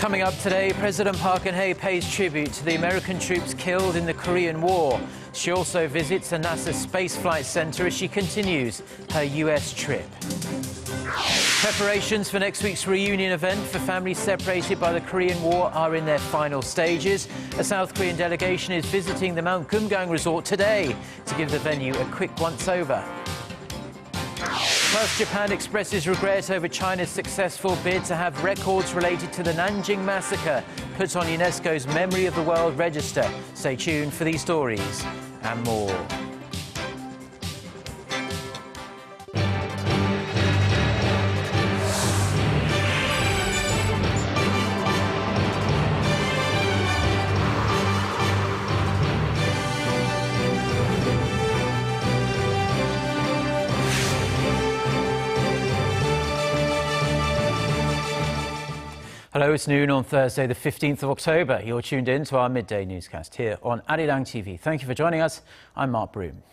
Coming up today, President Park Geun-hye pays tribute to the American troops killed in the Korean War. She also visits a NASA Space Flight Center as she continues her U.S. trip. Preparations for next week's reunion event for families separated by the Korean War are in their final stages. A South Korean delegation is visiting the Mount Kumgang resort today to give the venue a quick once-over. Plus, Japan expresses regret over China's successful bid to have records related to the Nanjing Massacre put on UNESCO's Memory of the World Register. Stay tuned for these stories and more. Hello, it's noon on Thursday, the 15th of October. You're tuned in to our midday newscast here on Arirang TV. Thank you for joining us. I'm Mark Broome.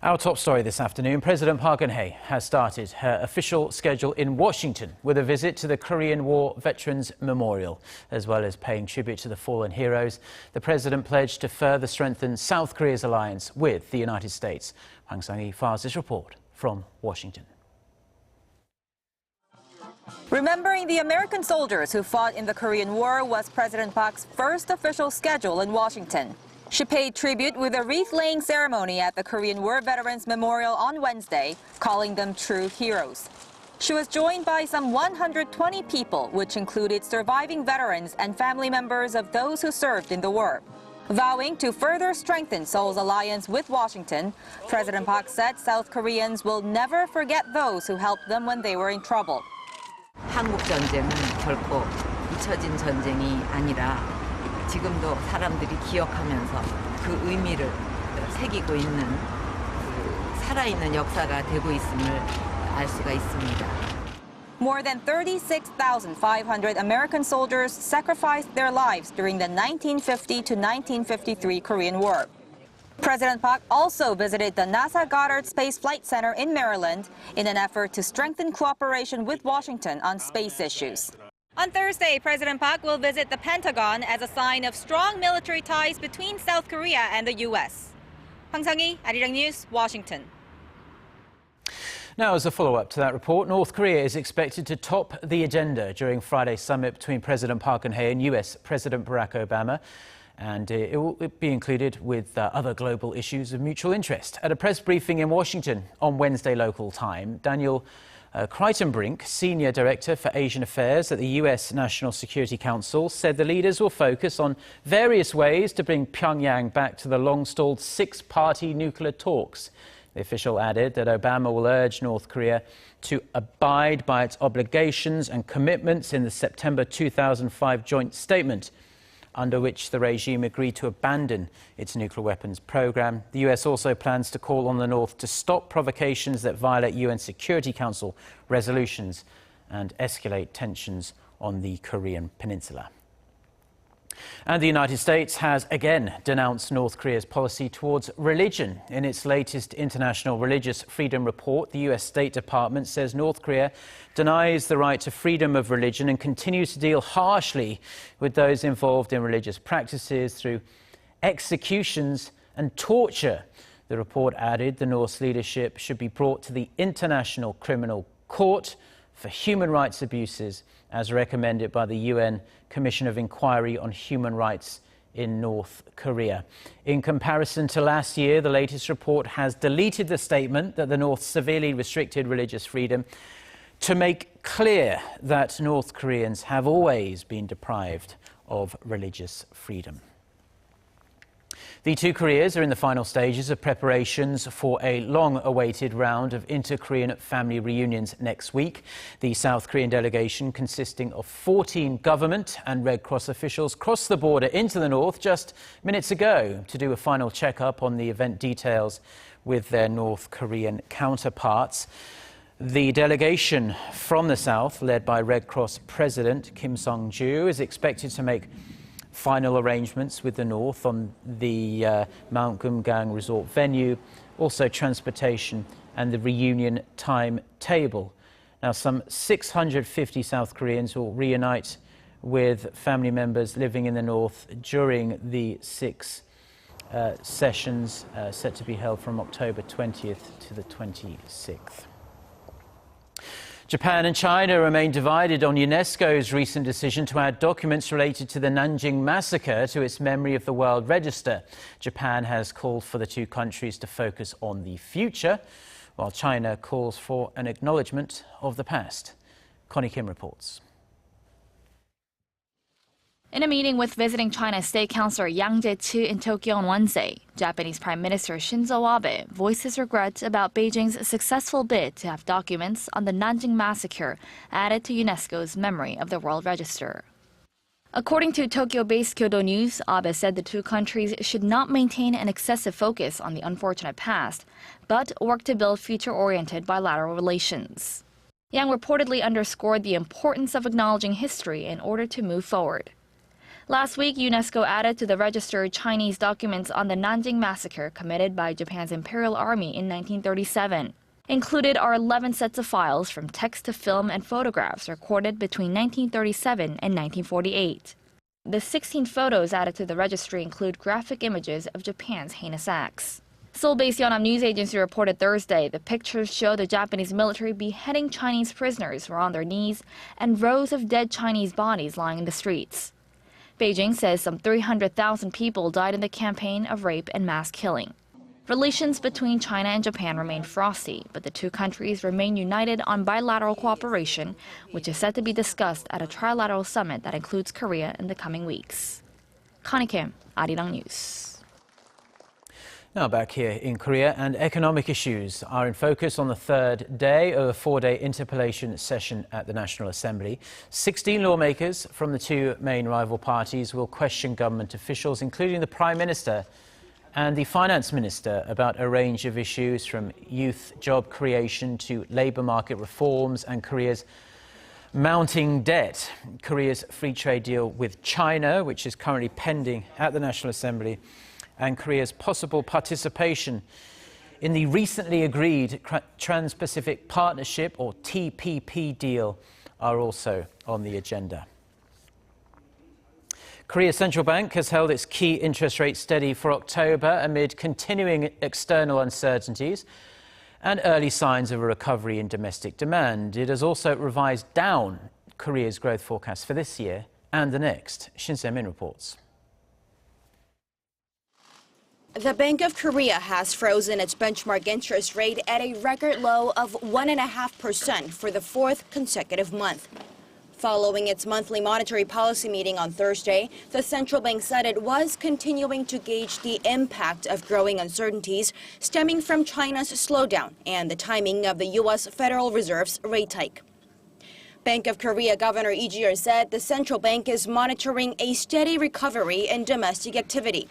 Our top story this afternoon, President Park Geun-hye has started her official schedule in Washington with a visit to the Korean War Veterans Memorial. As well as paying tribute to the fallen heroes, the president pledged to further strengthen South Korea's alliance with the United States. Hwang Sang-hee files this report from Washington. Remembering the American soldiers who fought in the Korean War was President Park's first official schedule in Washington. She paid tribute with a wreath-laying ceremony at the Korean War Veterans Memorial on Wednesday, calling them true heroes. She was joined by some 120 people, which included surviving veterans and family members of those who served in the war. Vowing to further strengthen Seoul's alliance with Washington, President Park said South Koreans will never forget those who helped them when they were in trouble. 한국 전쟁은 결코 잊혀진 전쟁이 아니라 지금도 사람들이 기억하면서 그 의미를 새기고 있는 그 살아있는 역사가 되고 있음을 알 수가 있습니다. More than 36,500 American soldiers sacrificed their lives during the 1950 to 1953 Korean War. President Park also visited the NASA Goddard Space Flight Center in Maryland in an effort to strengthen cooperation with Washington on space issues. On Thursday, President Park will visit the Pentagon as a sign of strong military ties between South Korea and the U.S. Hwang Sang-hee, Arirang News, Washington. Now, as a follow-up to that report, North Korea is expected to top the agenda during Friday's summit between President Park Geun-hye and U.S. President Barack Obama. And it will be included with other global issues of mutual interest. At a press briefing in Washington on Wednesday local time, Daniel Kreitenbrink, Senior Director for Asian Affairs at the U.S. National Security Council, said the leaders will focus on various ways to bring Pyongyang back to the long-stalled six-party nuclear talks. The official added that Obama will urge North Korea to abide by its obligations and commitments in the September 2005 joint statement, under which the regime agreed to abandon its nuclear weapons program. The U.S. also plans to call on the North to stop provocations that violate UN Security Council resolutions and escalate tensions on the Korean Peninsula. And the United States has again denounced North Korea's policy towards religion. In its latest International Religious Freedom Report, the U.S. State Department says North Korea denies the right to freedom of religion and continues to deal harshly with those involved in religious practices through executions and torture. The report added the North's leadership should be brought to the International Criminal Court for human rights abuses, as recommended by the UN Commission of Inquiry on Human Rights in North Korea. In comparison to last year, the latest report has deleted the statement that the North severely restricted religious freedom to make clear that North Koreans have always been deprived of religious freedom. The two Koreas are in the final stages of preparations for a long-awaited round of inter-Korean family reunions next week. The South Korean delegation, consisting of 14 government and Red Cross officials, crossed the border into the north just minutes ago to do a final check-up on the event details with their North Korean counterparts. The delegation from the south, led by Red Cross President Kim Sung-ju, is expected to make final arrangements with the north on the Mount Kumgang resort venue, also transportation and the reunion timetable. Now, some 650 South Koreans will reunite with family members living in the north during the 6 sessions set to be held from October 20th to the 26th. Japan and China remain divided on UNESCO's recent decision to add documents related to the Nanjing Massacre to its Memory of the World Register. Japan has called for the two countries to focus on the future, while China calls for an acknowledgement of the past. Connie Kim reports. In a meeting with visiting China State Councilor Yang Jie-chi in Tokyo on Wednesday, Japanese Prime Minister Shinzo Abe voiced regret about Beijing's successful bid to have documents on the Nanjing Massacre added to UNESCO's Memory of the World Register. According to Tokyo-based Kyodo News, Abe said the two countries should not maintain an excessive focus on the unfortunate past, but work to build future-oriented bilateral relations. Yang reportedly underscored the importance of acknowledging history in order to move forward. Last week, UNESCO added to the register Chinese documents on the Nanjing Massacre committed by Japan's Imperial Army in 1937. Included are 11 sets of files from text to film and photographs recorded between 1937 and 1948. The 16 photos added to the registry include graphic images of Japan's heinous acts. Seoul-based Yonhap News Agency reported Thursday the pictures show the Japanese military beheading Chinese prisoners who are on their knees and rows of dead Chinese bodies lying in the streets. Beijing says some 300,000 people died in the campaign of rape and mass killing. Relations between China and Japan remain frosty, but the two countries remain united on bilateral cooperation, which is set to be discussed at a trilateral summit that includes Korea in the coming weeks. Connie Kim, Arirang News. Now back here in Korea, and economic issues are in focus on the third day of a 4-day interpellation session at the National Assembly. 16 lawmakers from the two main rival parties will question government officials, including the Prime Minister and the Finance Minister, about a range of issues from youth job creation to labour market reforms and Korea's mounting debt. Korea's free trade deal with China, which is currently pending at the National Assembly, and Korea's possible participation in the recently agreed Trans-Pacific Partnership, or TPP, deal are also on the agenda. Korea's central bank has held its key interest rate steady for October amid continuing external uncertainties and early signs of a recovery in domestic demand. It has also revised down Korea's growth forecast for this year and the next. Shin Se-min reports. The Bank of Korea has frozen its benchmark interest rate at a record low of 1.5% for the fourth consecutive month. Following its monthly monetary policy meeting on Thursday, the central bank said it was continuing to gauge the impact of growing uncertainties stemming from China's slowdown and the timing of the U.S. Federal Reserve's rate hike. Bank of Korea Governor Lee Ji-yeol said the central bank is monitoring a steady recovery in domestic activity.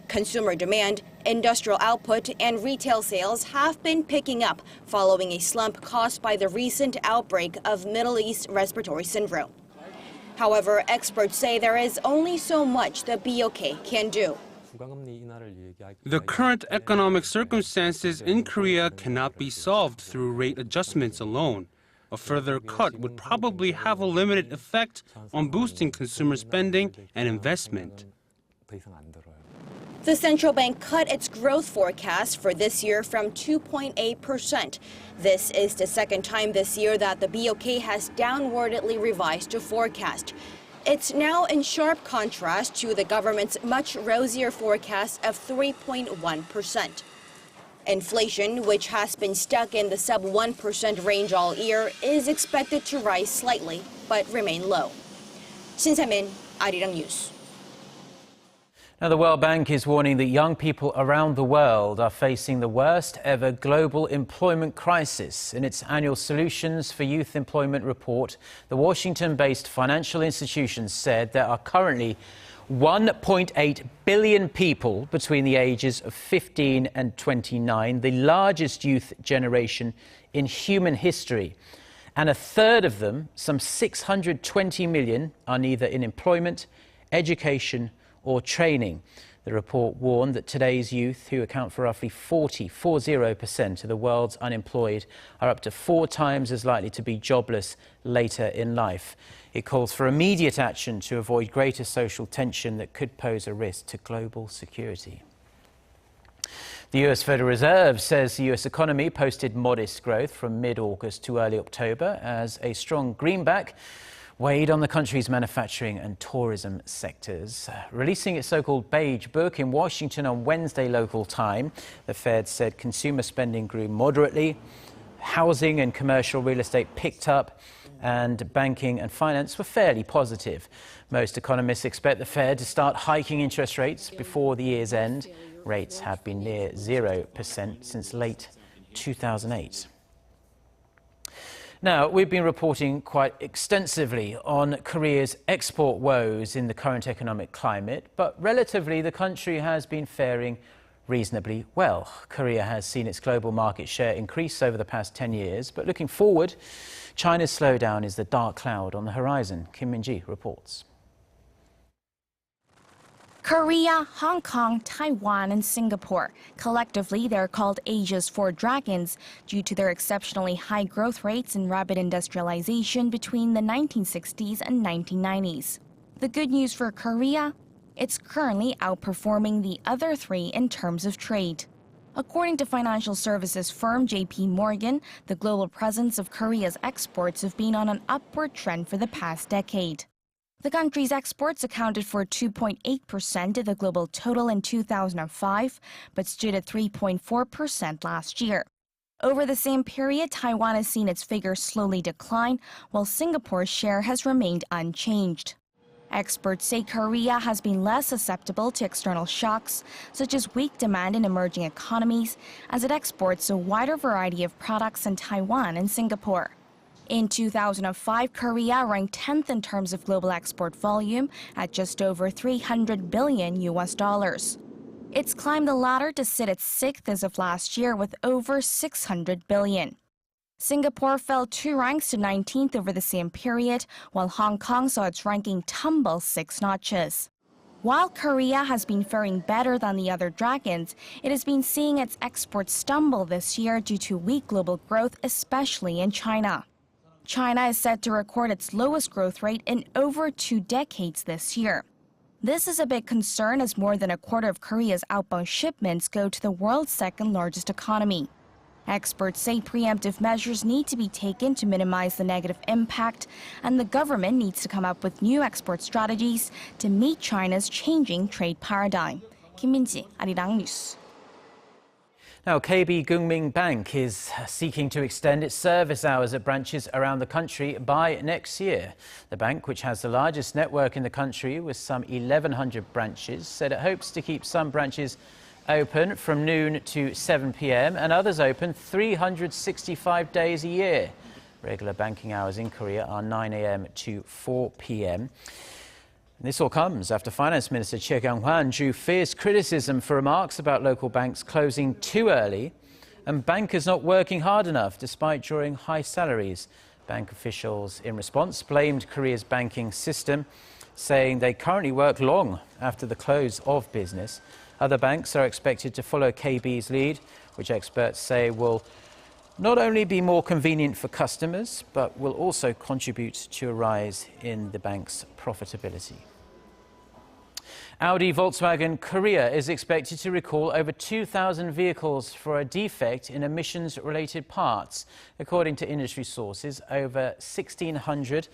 Consumer demand, industrial output, and retail sales have been picking up following a slump caused by the recent outbreak of Middle East respiratory syndrome. However, experts say there is only so much the BOK can do. The current economic circumstances in Korea cannot be solved through rate adjustments alone. A further cut would probably have a limited effect on boosting consumer spending and investment. The central bank cut its growth forecast for this year from 2.8%. This is the second time this year that the BOK has downwardly revised the forecast. It's now in sharp contrast to the government's much rosier forecast of 3.1%. Inflation, which has been stuck in the sub-1% range all year, is expected to rise slightly, but remain low. Shin Se-min, Arirang News. Now, the World Bank is warning that young people around the world are facing the worst ever global employment crisis. In its annual Solutions for Youth Employment report, the Washington-based financial institution said there are currently 1.8 billion people between the ages of 15 and 29, the largest youth generation in human history. And a third of them, some 620 million, are neither in employment, education, or training. The The report warned that today's youth, who account for roughly 40% of the world's unemployed, are up to 4 times as likely to be jobless later in life. It calls for immediate action to avoid greater social tension that could pose a risk to global security. The US Federal Reserve says the US economy posted modest growth from mid-August to early October as a strong greenback weighed on the country's manufacturing and tourism sectors. Releasing its so-called Beige Book in Washington on Wednesday local time, the Fed said consumer spending grew moderately, housing and commercial real estate picked up, and banking and finance were fairly positive. Most economists expect the Fed to start hiking interest rates before the year's end. Rates have been near 0% since late 2008. Now, we've been reporting quite extensively on Korea's export woes in the current economic climate, but relatively the country has been faring reasonably well. Korea has seen its global market share increase over the past 10 years, but looking forward, China's slowdown is the dark cloud on the horizon. Kim Min-ji reports. Korea, Hong Kong, Taiwan, and Singapore. Collectively, they're called Asia's 4 dragons due to their exceptionally high growth rates and rapid industrialization between the 1960s and 1990s. The good news for Korea? It's currently outperforming the other 3 in terms of trade. According to financial services firm J.P. Morgan, the global presence of Korea's exports have been on an upward trend for the past decade. The country's exports accounted for 2.8% of the global total in 2005, but stood at 3.4% last year. Over the same period, Taiwan has seen its figure slowly decline, while Singapore's share has remained unchanged. Experts say Korea has been less susceptible to external shocks, such as weak demand in emerging economies, as it exports a wider variety of products in Taiwan and Singapore. In 2005, Korea ranked 10th in terms of global export volume at just over $300 billion. It's climbed the ladder to sit at 6th as of last year with over $600 billion. Singapore fell 2 ranks to 19th over the same period, while Hong Kong saw its ranking tumble 6 notches. While Korea has been faring better than the other dragons, it has been seeing its exports stumble this year due to weak global growth, especially in China. China is set to record its lowest growth rate in over 2 decades this year. This is a big concern as more than a quarter of Korea's outbound shipments go to the world's 2nd largest economy. Experts say preemptive measures need to be taken to minimize the negative impact, and the government needs to come up with new export strategies to meet China's changing trade paradigm. Kim Min-ji, Arirang News. Now, KB Gungming Bank is seeking to extend its service hours at branches around the country by next year. The bank, which has the largest network in the country with some 1,100 branches, said it hopes to keep some branches open from noon to 7 p.m. and others open 365 days a year. Regular banking hours in Korea are 9 a.m. to 4 p.m. This all comes after Finance Minister Choi Kyung-hwan drew fierce criticism for remarks about local banks closing too early and bankers not working hard enough despite drawing high salaries. Bank officials, in response, blamed Korea's banking system, saying they currently work long after the close of business. Other banks are expected to follow KB's lead, which experts say will not only be more convenient for customers, but will also contribute to a rise in the bank's profitability. Audi Volkswagen Korea is expected to recall over 2,000 vehicles for a defect in emissions-related parts. According to industry sources, over 1,600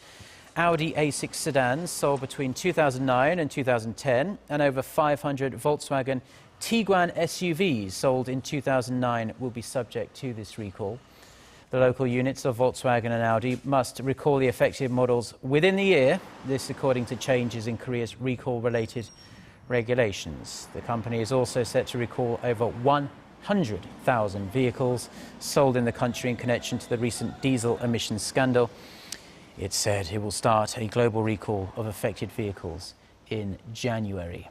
Audi A6 sedans sold between 2009 and 2010, and over 500 Volkswagen Tiguan SUVs sold in 2009 will be subject to this recall. The local units of Volkswagen and Audi must recall the affected models within the year, this according to changes in Korea's recall-related regulations. The company is also set to recall over 100,000 vehicles sold in the country in connection to the recent diesel emissions scandal. It said it will start a global recall of affected vehicles in January.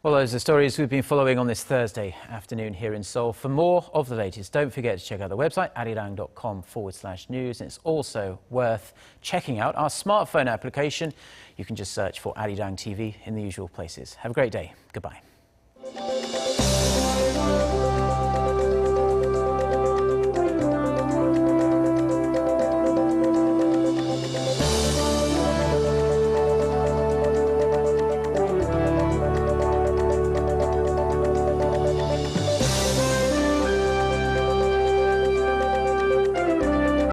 Well, those are stories we've been following on this Thursday afternoon here in Seoul. For more of the latest, don't forget to check out the website, arirang.com/news. And it's also worth checking out our smartphone application. You can just search for Arirang TV in the usual places. Have a great day. Goodbye.